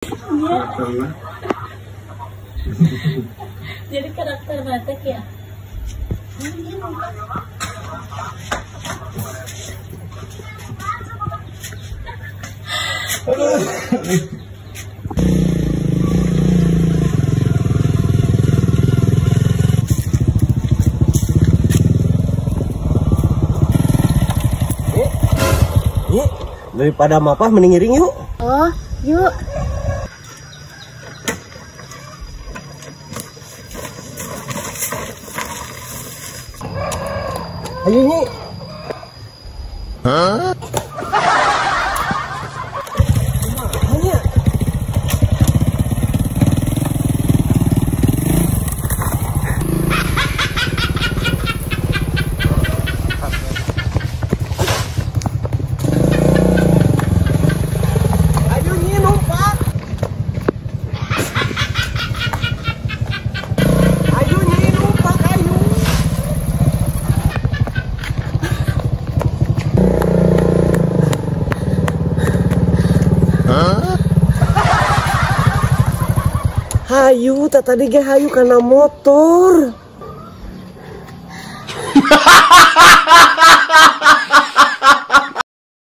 Iya. Jadi karakter batik ya. Yuk, daripada mapah mending ngiring yuk. Oh, yuk. Ayo Nyi. Hah? Ayo Nyi numpak. Ayo Nyi numpak ayo. Hayu, tadi ge hayu karena motor.